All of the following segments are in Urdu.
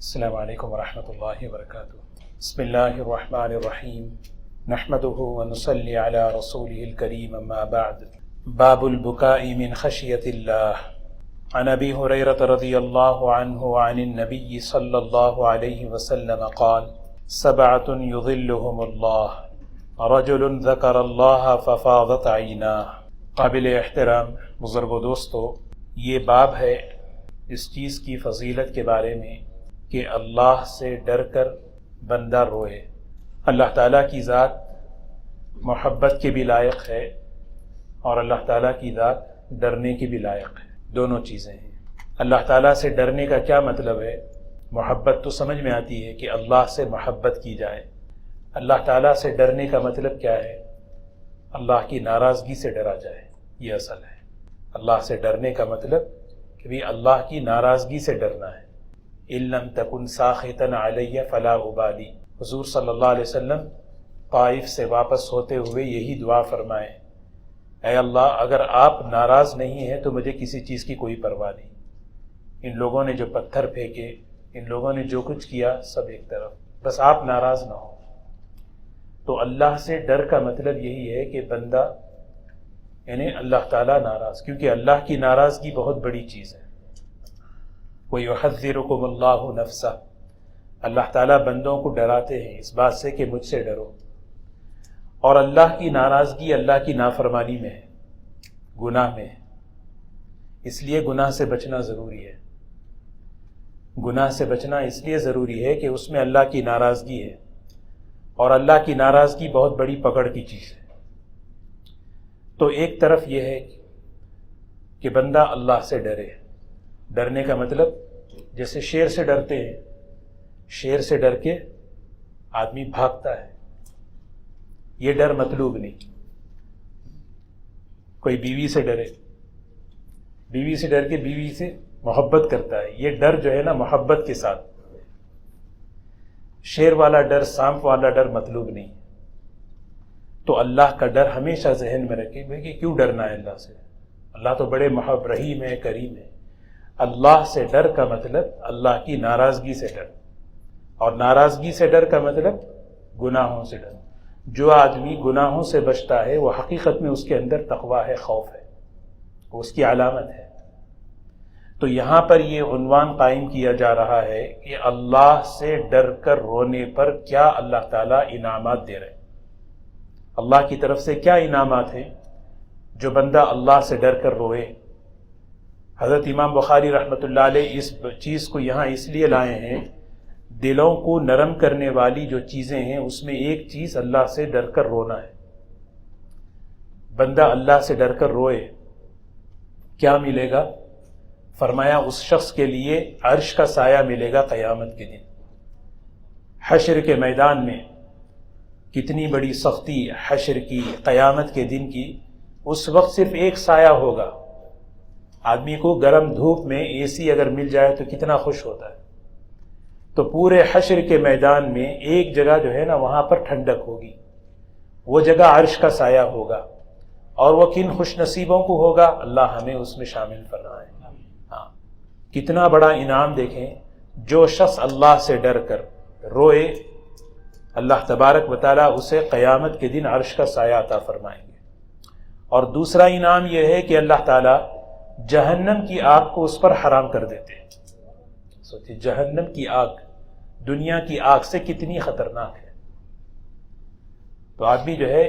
السلام علیکم ورحمۃ اللہ وبرکاتہ۔ بسم اللہ الرحمن الرحیم، نحمده ونصلی علی رسوله الکریم، اما بعد۔ باب البکاء من خشیۃ اللہ۔ عن ابی ہریرہ رضی اللہ عنہ عن النبی صلی اللہ علیہ وسلم قال: سبعۃ یظلهم اللہ، رجل ذکر اللہ ففاضت عیناہ۔ قابل احترام بزرگ و دوستو، یہ باب ہے اس چیز کی فضیلت کے بارے میں کہ اللہ سے ڈر کر بندہ روئے۔ اللہ تعالیٰ کی ذات محبت کے بھی لائق ہے اور اللہ تعالیٰ کی ذات ڈرنے کی بھی لائق ہے، دونوں چیزیں ہیں۔ اللہ تعالیٰ سے ڈرنے کا کیا مطلب ہے؟ محبت تو سمجھ میں آتی ہے کہ اللہ سے محبت کی جائے۔ اللہ تعالیٰ سے ڈرنے کا مطلب کیا ہے؟ اللہ کی ناراضگی سے ڈرا جائے، یہ اصل ہے۔ اللہ سے ڈرنے کا مطلب کہ بھی اللہ کی ناراضگی سے ڈرنا ہے۔ ان لم تکن ساخطا علی فلا ابالی۔ حضور صلی اللہ علیہ وسلم طائف سے واپس ہوتے ہوئے یہی دعا فرمائے: اے اللہ، اگر آپ ناراض نہیں ہیں تو مجھے کسی چیز کی کوئی پرواہ نہیں۔ ان لوگوں نے جو پتھر پھینکے، ان لوگوں نے جو کچھ کیا، سب ایک طرف، بس آپ ناراض نہ ہو۔ تو اللہ سے ڈر کا مطلب یہی ہے کہ بندہ یعنی اللہ تعالیٰ ناراض، کیونکہ اللہ کی ناراضگی بہت بڑی چیز ہے۔ وَيُحَذِّرُكُمُ اللَّهُ نَفْسَهُ، اللہ تعالیٰ بندوں کو ڈراتے ہیں اس بات سے کہ مجھ سے ڈرو۔ اور اللہ کی ناراضگی اللہ کی نافرمانی میں ہے، گناہ میں ہے، اس لیے گناہ سے بچنا ضروری ہے۔ گناہ سے بچنا اس لیے ضروری ہے کہ اس میں اللہ کی ناراضگی ہے، اور اللہ کی ناراضگی بہت بڑی پکڑ کی چیز ہے۔ تو ایک طرف یہ ہے کہ بندہ اللہ سے ڈرے۔ ڈرنے کا مطلب جیسے شیر سے ڈرتے ہیں، شیر سے ڈر کے آدمی بھاگتا ہے، یہ ڈر مطلوب نہیں۔ کوئی بیوی سے ڈرے، بیوی سے ڈر کے بیوی سے محبت کرتا ہے، یہ ڈر جو ہے نا محبت کے ساتھ۔ شیر والا ڈر، سانپ والا ڈر مطلوب نہیں۔ تو اللہ کا ڈر ہمیشہ ذہن میں رکھے کہ کیوں ڈرنا ہے اللہ سے؟ اللہ تو بڑے محب رحیم ہے، کریم ہے۔ اللہ سے ڈر کا مطلب اللہ کی ناراضگی سے ڈر، اور ناراضگی سے ڈر کا مطلب گناہوں سے ڈر۔ جو آدمی گناہوں سے بچتا ہے وہ حقیقت میں اس کے اندر تقویٰ ہے، خوف ہے، وہ اس کی علامت ہے۔ تو یہاں پر یہ عنوان قائم کیا جا رہا ہے کہ اللہ سے ڈر کر رونے پر کیا اللہ تعالیٰ انعامات دے رہے ہیں، اللہ کی طرف سے کیا انعامات ہیں جو بندہ اللہ سے ڈر کر روئے۔ حضرت امام بخاری رحمۃ اللہ علیہ اس چیز کو یہاں اس لیے لائے ہیں، دلوں کو نرم کرنے والی جو چیزیں ہیں اس میں ایک چیز اللہ سے ڈر کر رونا ہے۔ بندہ اللہ سے ڈر کر روئے، کیا ملے گا؟ فرمایا اس شخص کے لیے عرش کا سایہ ملے گا قیامت کے دن۔ حشر کے میدان میں کتنی بڑی سختی حشر کی، قیامت کے دن کی، اس وقت صرف ایک سایہ ہوگا۔ آدمی کو گرم دھوپ میں اے سی اگر مل جائے تو کتنا خوش ہوتا ہے۔ تو پورے حشر کے میدان میں ایک جگہ جو ہے نا وہاں پر ٹھنڈک ہوگی، وہ جگہ عرش کا سایہ ہوگا، اور وہ کن خوش نصیبوں کو ہوگا؟ اللہ ہمیں اس میں شامل فرمائے۔ ہاں، کتنا بڑا انعام دیکھیں۔ جو شخص اللہ سے ڈر کر روئے، اللہ تبارک و تعالیٰ اسے قیامت کے دن عرش کا سایہ عطا فرمائیں گے۔ اور دوسرا انعام یہ ہے کہ اللہ تعالیٰ جہنم کی آگ کو اس پر حرام کر دیتے ہیں۔ سوچیں، جہنم کی آگ دنیا کی آگ سے کتنی خطرناک ہے۔ تو آدمی جو ہے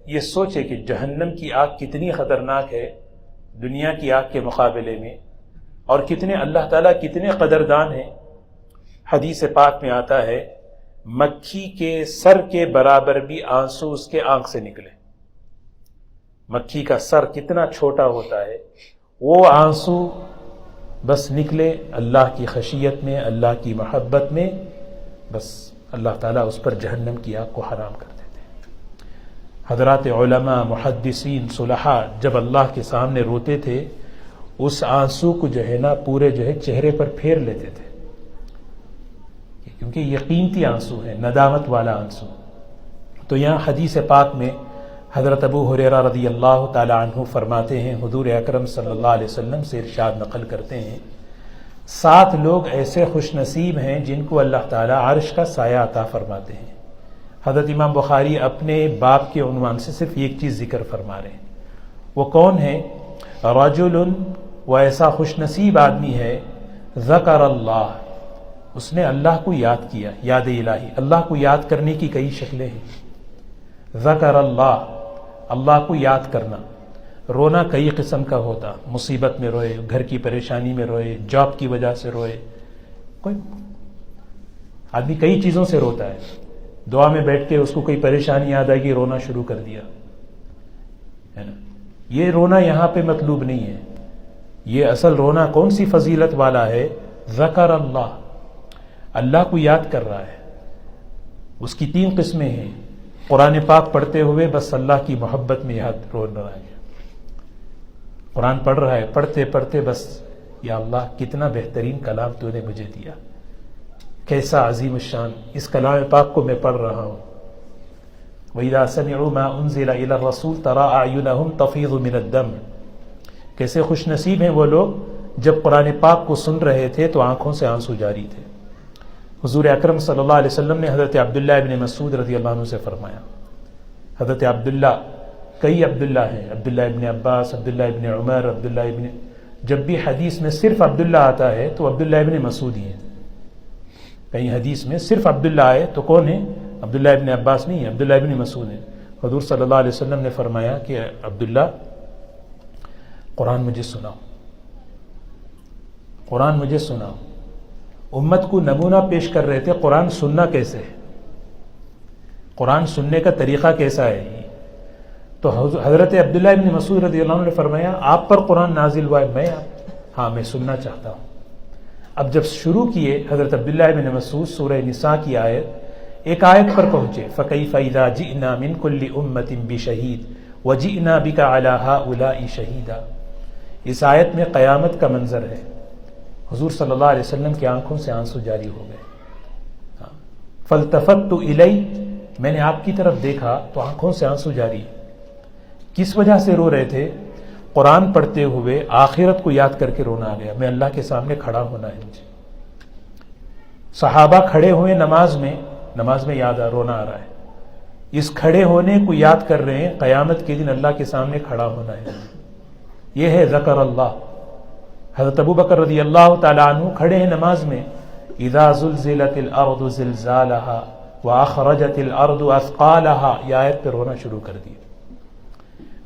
یہ سوچے کہ جہنم کی آگ کتنی خطرناک ہے دنیا کی آگ کے مقابلے میں، اور کتنے اللہ تعالیٰ کتنے قدردان ہیں۔ حدیث پاک میں آتا ہے، مکھی کے سر کے برابر بھی آنسو اس کے آنکھ سے نکلے۔ مکھی کا سر کتنا چھوٹا ہوتا ہے، وہ آنسو بس نکلے اللہ کی خشیت میں، اللہ کی محبت میں، بس اللہ تعالیٰ اس پر جہنم کی آگ کو حرام کر دیتے ہیں۔ حضرات علماء، محدثین، صلحاء جب اللہ کے سامنے روتے تھے، اس آنسو کو جو ہے نا پورے جو ہے چہرے پر پھیر لیتے تھے، کیونکہ یہ قیمتی آنسو ہے، ندامت والا آنسو۔ تو یہاں حدیث پاک میں حضرت ابو ہریرہ رضی اللہ تعالی عنہ فرماتے ہیں، حضور اکرم صلی اللہ علیہ وسلم سے ارشاد نقل کرتے ہیں، 7 لوگ ایسے خوش نصیب ہیں جن کو اللہ تعالیٰ عرش کا سایہ عطا فرماتے ہیں۔ حضرت امام بخاری اپنے باب کے عنوان سے صرف ایک چیز ذکر فرما رہے ہیں، وہ کون ہے؟ رجل، وہ ایسا خوش نصیب آدمی ہے، ذکر اللہ، اس نے اللہ کو یاد کیا، یاد الہی۔ اللہ کو یاد کرنے کی کئی شکلیں ہیں۔ ذکر اللہ، اللہ کو یاد کرنا۔ رونا کئی قسم کا ہوتا، مصیبت میں روئے، گھر کی پریشانی میں روئے، جاب کی وجہ سے روئے، کوئی آدمی کئی چیزوں سے روتا ہے۔ دعا میں بیٹھ کے اس کو کوئی پریشانی یاد آئے گی، رونا شروع کر دیا ہے نا۔ یہ رونا یہاں پہ مطلوب نہیں ہے۔ یہ اصل رونا کون سی فضیلت والا ہے؟ ذکر اللہ، اللہ کو یاد کر رہا ہے۔ اس کی 3 قسمیں ہیں۔ قرآن پاک پڑھتے ہوئے بس اللہ کی محبت میں یاد رو رہا ہے، قرآن پڑھ رہا ہے، پڑھتے پڑھتے بس یا اللہ کتنا بہترین کلام تو نے مجھے دیا، کیسا عظیم الشان، اس کلام پاک کو میں پڑھ رہا ہوں۔ وَإِذَا سَمِعُوا مَا أُنزِلَ إِلَى الرَّسُولِ تَرَىٰ أَعْيُنَهُمْ تَفِيضُ مِنَ الدَّمْعِ، کیسے خوش نصیب ہیں وہ لوگ جب قرآن پاک کو سن رہے تھے تو آنکھوں سے آنسو جاری تھے۔ حضور اکرم صلی اللہ علیہ وسلم نے حضرت عبداللہ ابن مسعود رضی اللہ عنہ سے فرمایا، حضرت عبداللہ، کئی عبداللہ ہیں، عبداللہ ابن عباس، عبداللہ ابن عمر، عبداللہ ابن، جب بھی حدیث میں صرف عبداللہ آتا ہے تو عبداللہ ابن مسعود ہی ہے۔ کہیں حدیث میں صرف عبداللہ آئے تو کون ہے؟ عبداللہ ابن عباس نہیں ہے، عبداللہ ابن مسعود ہے۔ حضور صلی اللہ علیہ وسلم نے فرمایا کہ عبداللہ قرآن مجھے سناؤ، قرآن مجھے سناؤ۔ امت کو نمونہ پیش کر رہے تھے قرآن سننا کیسے ہے، قرآن سننے کا طریقہ کیسا ہے۔ تو حضرت عبداللہ ابن مسعود رضی اللہ عنہ نے فرمایا آپ پر قرآن نازل ہوا ہے، میں سننا چاہتا ہوں۔ اب جب شروع کیے حضرت عبداللہ ابن مسعود سورہ نساء کی آیت، ایک آیت پر پہنچے، فَكَيْفَ إِذَا جِئْنَا مِنْ كُلِّ أُمَّةٍ بِشَهِيدٍ وَجِئْنَا بِكَ عَلَى هَؤُلَاءِ شَهِيدًا۔ اس آیت میں قیامت کا منظر ہے۔ حضور صلی اللہ علیہ وسلم کی آنکھوں سے آنسو جاری ہو گئے۔ فَالْتَفَتْتُ إِلَيْهِ، میں نے آپ کی طرف دیکھا تو آنکھوں سے آنسو جاری ہے۔ کس وجہ سے رو رہے تھے؟ قرآن پڑھتے ہوئے آخرت کو یاد کر کے رونا آ گیا، میں اللہ کے سامنے کھڑا ہونا ہے مجھے۔ صحابہ کھڑے ہوئے نماز میں یاد رونا آ رہا ہے۔ اس کھڑے ہونے کو یاد کر رہے ہیں، قیامت کے دن اللہ کے سامنے کھڑا ہونا ہے۔ یہ ہے ذکر اللہ۔ حضرت ابو بکر رضی اللہ تعالیٰ عنہ کھڑے ہیں نماز میں، اذا زلزلت الارض زلزالها واخرجت الارض اثقالها، یہ آیت پہ رونا شروع کر دیا۔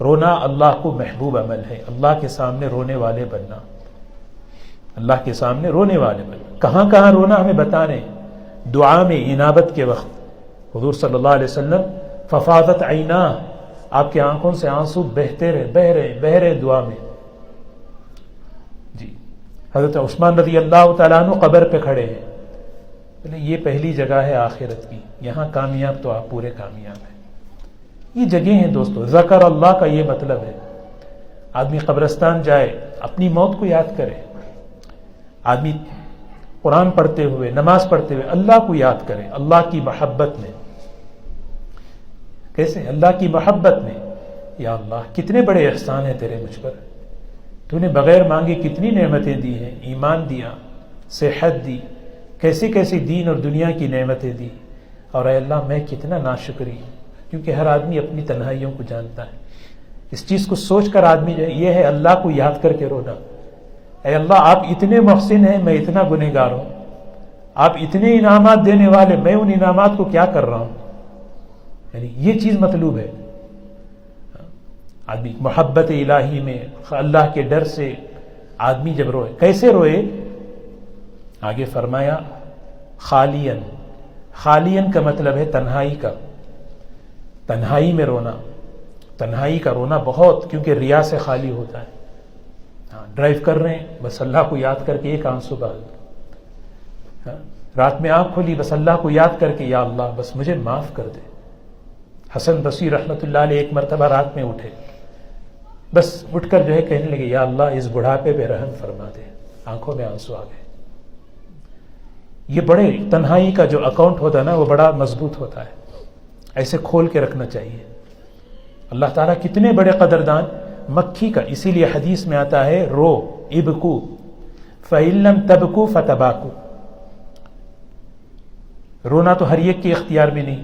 رونا اللہ کو محبوب عمل ہے، اللہ کے سامنے رونے والے بننا، اللہ کے سامنے رونے والے بننا۔ کہاں کہاں رونا ہمیں بتا رہے ہیں، دعا میں انابت کے وقت حضور صلی اللہ علیہ وسلم ففاضت عیناہ، آپ کی آنکھوں سے آنسو بہتے رہے بہ رہے دعا میں۔ جی حضرت عثمان رضی اللہ تعالیٰ عنہ قبر پہ کھڑے ہیں، یہ پہلی جگہ ہے آخرت کی، یہاں کامیاب تو آپ پورے کامیاب ہیں۔ یہ جگہ ہیں دوستو، ذکر اللہ کا یہ مطلب ہے۔ آدمی قبرستان جائے، اپنی موت کو یاد کرے، آدمی قرآن پڑھتے ہوئے، نماز پڑھتے ہوئے اللہ کو یاد کرے، اللہ کی محبت میں۔ کیسے؟ اللہ کی محبت میں، یا اللہ کتنے بڑے احسان ہیں تیرے مجھ پر، تو نے بغیر مانگے کتنی نعمتیں دی ہیں، ایمان دیا، صحت دی، کیسی کیسی دین اور دنیا کی نعمتیں دی، اور اے اللہ میں کتنا ناشکری، کیونکہ ہر آدمی اپنی تنہائیوں کو جانتا ہے۔ اس چیز کو سوچ کر آدمی یہ ہے اللہ کو یاد کر کے رونا، اے اللہ آپ اتنے محسن ہیں، میں اتنا گنہگار ہوں، آپ اتنے انعامات دینے والے، میں ان انعامات کو کیا کر رہا ہوں، یعنی یہ چیز مطلوب ہے۔ آدمی محبت الہی میں، اللہ کے ڈر سے آدمی جب روئے، کیسے روئے؟ آگے فرمایا خالین، خالین کا مطلب ہے تنہائی کا، تنہائی میں رونا، تنہائی کا رونا بہت، کیونکہ ریا سے خالی ہوتا ہے۔ ڈرائیو کر رہے ہیں، بس اللہ کو یاد کر کے ایک آنسو بہا دو، رات میں آنکھ کھولی، بس اللہ کو یاد کر کے یا اللہ بس مجھے معاف کر دے۔ حسن بصری رحمۃ اللہ علیہ ایک مرتبہ رات میں اٹھے، بس اٹھ کر جو ہے کہنے لگے یا اللہ اس بڑھاپے پہ رحم فرما دے، آنکھوں میں آنسو آ گئے۔ یہ بڑے تنہائی کا جو اکاؤنٹ ہوتا ہے نا، وہ بڑا مضبوط ہوتا ہے، ایسے کھول کے رکھنا چاہیے۔ اللہ تعالیٰ کتنے بڑے قدردان، مکھی کا، اسی لیے حدیث میں آتا ہے رو ابکو فَإِن لَّمْ تَبْكُوا فَتَبَاكُوا. رونا تو ہر ایک کے اختیار میں نہیں،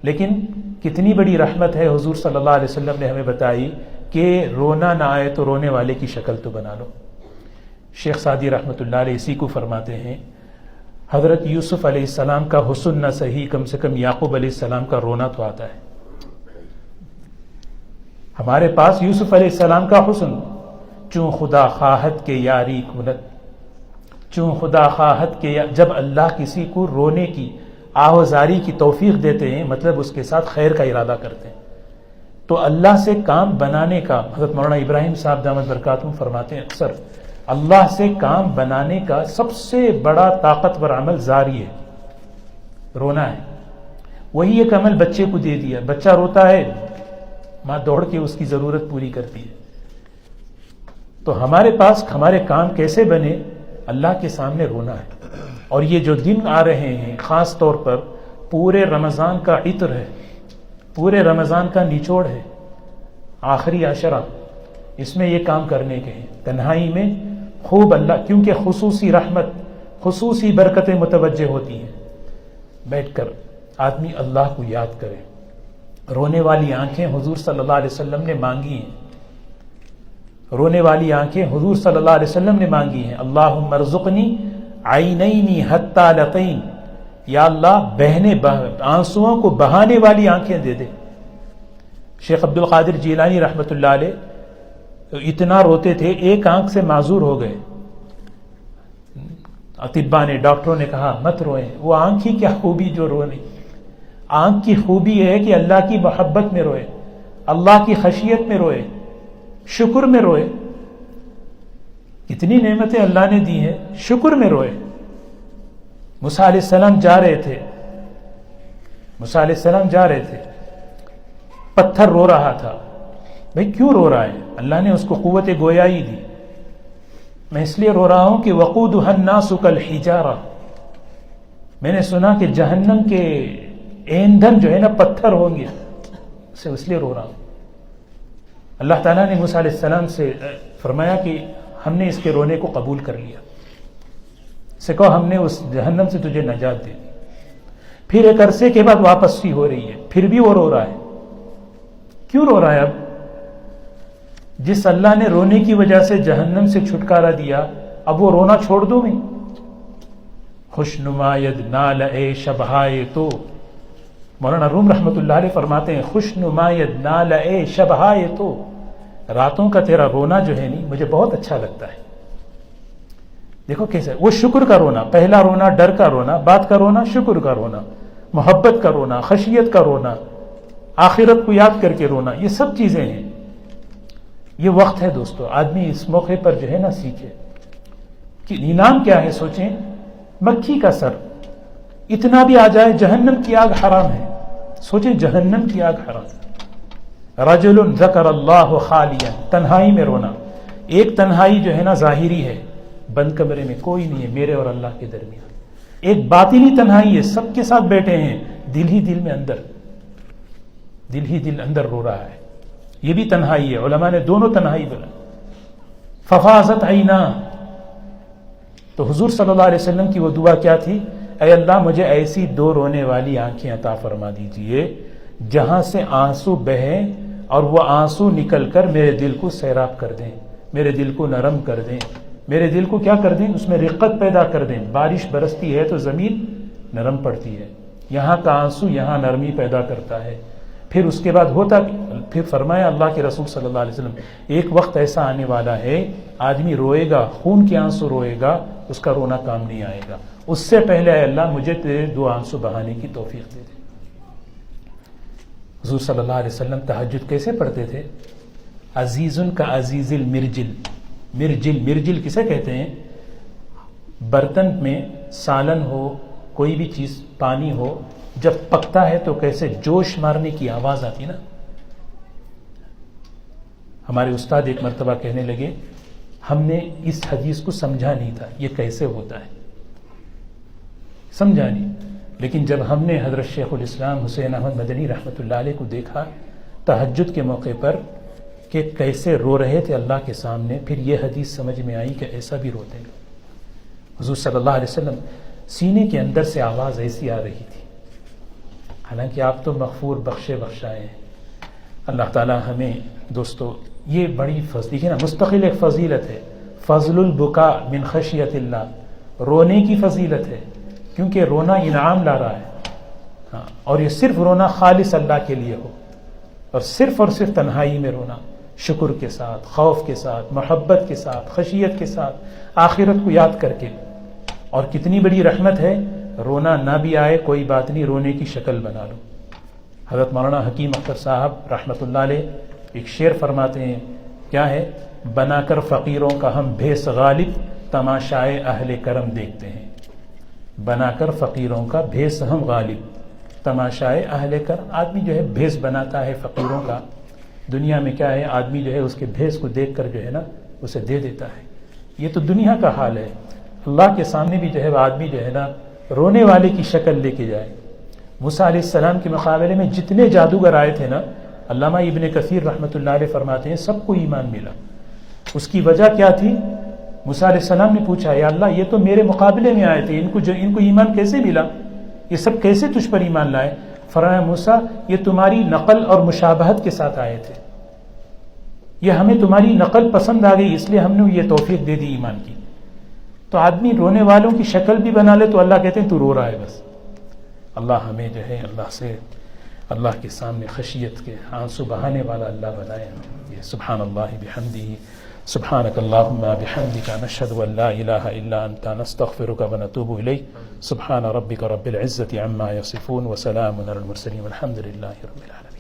لیکن کتنی بڑی رحمت ہے حضور صلی اللہ علیہ وسلم نے ہمیں بتائی کہ رونا نہ آئے تو رونے والے کی شکل تو بنا لو. شیخ سعدی رحمۃ اللہ علیہ اسی کو فرماتے ہیں، حضرت یوسف علیہ السلام کا حسن نہ صحیح، کم سے کم یعقوب علیہ السلام کا رونا تو آتا ہے. ہمارے پاس یوسف علیہ السلام کا حسن، چون خدا خواہد کے یاری کند، چون خدا خواہد کے جب اللہ کسی کو رونے کی آہوزاری کی توفیق دیتے ہیں، مطلب اس کے ساتھ خیر کا ارادہ کرتے ہیں. تو اللہ سے کام بنانے کا، حضرت مولانا ابراہیم صاحب دامت برکاتہم فرماتے ہیں اکثر، اللہ سے کام بنانے کا سب سے بڑا طاقتور عمل زاری ہے، رونا ہے. وہی ایک عمل بچے کو دے دیا، بچہ روتا ہے، ماں دوڑ کے اس کی ضرورت پوری کرتی ہے. تو ہمارے پاس ہمارے کام کیسے بنے؟ اللہ کے سامنے رونا ہے. اور یہ جو دن آ رہے ہیں خاص طور پر پورے رمضان کا عطر ہے، پورے رمضان کا نچوڑ ہے، آخری عشرہ، اس میں یہ کام کرنے کے ہیں. تنہائی میں خوب اللہ، کیونکہ خصوصی رحمت، خصوصی برکتیں متوجہ ہوتی ہیں. بیٹھ کر آدمی اللہ کو یاد کرے. رونے والی آنکھیں حضور صلی اللہ علیہ وسلم نے مانگی ہیں، رونے والی آنکھیں حضور صلی اللہ علیہ وسلم نے مانگی ہیں. اللہم ارزقنی عینین حتالتین، یا اللہ آنسوؤں کو بہانے والی آنکھیں دے دے. شیخ عبد القادر جیلانی رحمۃ اللہ علیہ اتنا روتے تھے، ایک آنکھ سے معذور ہو گئے. اطباء نے، ڈاکٹروں نے کہا مت روئیں، وہ آنکھ ہی کیا خوبی جو رو نہیں. آنکھ کی خوبی ہے کہ اللہ کی محبت میں روئے، اللہ کی خشیت میں روئے، شکر میں روئے. کتنی نعمتیں اللہ نے دی ہیں، شکر میں روئے. موسیٰ علیہ السلام جا رہے تھے، موسیٰ علیہ السلام جا رہے تھے، پتھر رو رہا تھا. بھئی کیوں رو رہا ہے؟ اللہ نے اس کو قوت گویائی دی. میں اس لیے رو رہا ہوں کہ وقودها الناس کالحجارہ، میں نے سنا کہ جہنم کے ایندھن جو ہے نا پتھر ہوں گے، اسے اس لیے رو رہا ہوں. اللہ تعالیٰ نے موسیٰ علیہ السلام سے فرمایا کہ ہم نے اس کے رونے کو قبول کر لیا. سے کہو ہم نے اس جہنم سے تجھے نجات دے دی. پھر ایک عرصے کے بعد واپسی ہو رہی ہے، پھر بھی وہ رو رہا ہے. کیوں رو رہا ہے؟ اب جس اللہ نے رونے کی وجہ سے جہنم سے چھٹکارا دیا، اب وہ رونا چھوڑ دو میں. خوش نماید نال اے شبہائے تو، مولانا روم رحمۃ اللہ علیہ فرماتے ہیں خوش نماید نال اے شبہائے تو، راتوں کا تیرا رونا جو ہے نہیں مجھے بہت اچھا لگتا ہے. دیکھو کیسے وہ شکر کا رونا، پہلا رونا ڈر کا رونا، بعد کا رونا شکر کا رونا، محبت کا رونا، خشیت کا رونا، آخرت کو یاد کر کے رونا، یہ سب چیزیں ہیں. یہ وقت ہے دوستو، آدمی اس موقع پر جو ہے نا سیکھے کہ انعام کیا ہے. سوچیں مکھی کا سر اتنا بھی آ جائے، جہنم کی آگ حرام ہے. سوچیں جہنم کی آگ حرام. رجل ذکر اللہ خالیا، تنہائی میں رونا. ایک تنہائی جو ہے نا ظاہری ہے، بند کمرے میں کوئی نہیں ہے میرے اور اللہ کے درمیان. ایک باطنی تنہائی ہے، سب کے ساتھ بیٹھے ہیں، دل ہی دل میں اندر، دل ہی دل اندر رو رہا ہے. یہ بھی تنہائی ہے. علماء نے دونوں تنہائی بنا. ففاضت عینا، تو حضور صلی اللہ علیہ وسلم کی وہ دعا کیا تھی؟ اے اللہ مجھے ایسی دو رونے والی آنکھیں عطا فرما دیجئے جہاں سے آنسو بہیں اور وہ آنسو نکل کر میرے دل کو سیراب کر دیں، میرے دل کو نرم کر دیں، میرے دل کو کیا کر دیں؟ اس میں رقت پیدا کر دیں. بارش برستی ہے تو زمین نرم پڑتی ہے، یہاں کا آنسو یہاں نرمی پیدا کرتا ہے. پھر اس کے بعد ہوتا، پھر فرمایا اللہ کے رسول صلی اللہ علیہ وسلم ایک وقت ایسا آنے والا ہے آدمی روئے گا، خون کے آنسو روئے گا، اس کا رونا کام نہیں آئے گا. اس سے پہلے اے اللہ مجھے تیرے دو آنسو بہانے کی توفیق دے دے. حضور صلی اللہ علیہ وسلم تہجد کیسے پڑھتے تھے؟ عزیز کا عزیز المرجل. مرجل کسے کہتے ہیں؟ برتن میں سالن ہو، کوئی بھی چیز، پانی ہو، جب پکتا ہے تو کیسے جوش مارنے کی آواز آتی نا. ہمارے استاد ایک مرتبہ کہنے لگے ہم نے اس حدیث کو سمجھا نہیں تھا یہ کیسے ہوتا ہے، سمجھا نہیں. لیکن جب ہم نے حضرت شیخ الاسلام حسین احمد مدنی رحمۃ اللہ علیہ کو دیکھا تہجد کے موقع پر کہ کیسے رو رہے تھے اللہ کے سامنے، پھر یہ حدیث سمجھ میں آئی کہ ایسا بھی روتے ہیں. حضور صلی اللہ علیہ وسلم سینے کے اندر سے آواز ایسی آ رہی تھی، حالانکہ آپ تو مغفور بخشے بخشائے ہیں. اللہ تعالیٰ ہمیں دوستو یہ بڑی دیکھیے نا مستقل ایک فضیلت ہے، فضل البکا من خشیت اللہ، رونے کی فضیلت ہے کیونکہ رونا انعام لا رہا ہے. ہاں، اور یہ صرف رونا خالص اللہ کے لیے ہو، اور صرف تنہائی میں رونا، شکر کے ساتھ، خوف کے ساتھ، محبت کے ساتھ، خشیت کے ساتھ، آخرت کو یاد کر کے. اور کتنی بڑی رحمت ہے، رونا نہ بھی آئے کوئی بات نہیں، رونے کی شکل بنا لو. حضرت مولانا حکیم اختر صاحب رحمۃ اللہ علیہ ایک شعر فرماتے ہیں، کیا ہے؟ بنا کر فقیروں کا ہم بھیس غالب، تماشائے اہل کرم دیکھتے ہیں. بنا کر فقیروں کا بھیس ہم غالب، تماشائے اہل کرم. آدمی جو ہے بھیس بناتا ہے فقیروں کا، دنیا میں کیا ہے، آدمی جو ہے اس کے بھیس کو دیکھ کر جو ہے نا اسے دے دیتا ہے. یہ تو دنیا کا حال ہے. اللہ کے سامنے بھی جو ہے آدمی جو ہے نا رونے والے کی شکل لے کے جائے. موسیٰ علیہ السلام کے مقابلے میں جتنے جادوگر آئے تھے نا، علامہ ابن کثیر رحمۃ اللہ علیہ فرماتے ہیں سب کو ایمان ملا. اس کی وجہ کیا تھی؟ موسیٰ علیہ السلام نے پوچھا، یا اللہ یہ تو میرے مقابلے میں آئے تھے، ان کو ایمان کیسے ملا؟ یہ سب کیسے تجھ پر ایمان لائے؟ فرمایا موسیٰ یہ تمہاری نقل اور مشابہت کے ساتھ آئے تھے، یہ ہمیں تمہاری نقل پسند آ گئی اس لیے ہم نے یہ توفیق دے دی ایمان کی. تو آدمی رونے والوں کی شکل بھی بنا لے تو اللہ کہتے ہیں تو رو رہا ہے بس. اللہ ہمیں جو ہے اللہ کے سامنے خشیت کے آنسو بہانے والا اللہ بنائے. یہ سبحان اللہ بحمدہ، سبحانک اللہم بحمدک، نشہد ان لا الہ الا انت، نستغفرک ونتوب الیک. سبحان ربک رب العزة عما یصفون، وسلام علی المرسلین، والحمد للہ رب العالمین.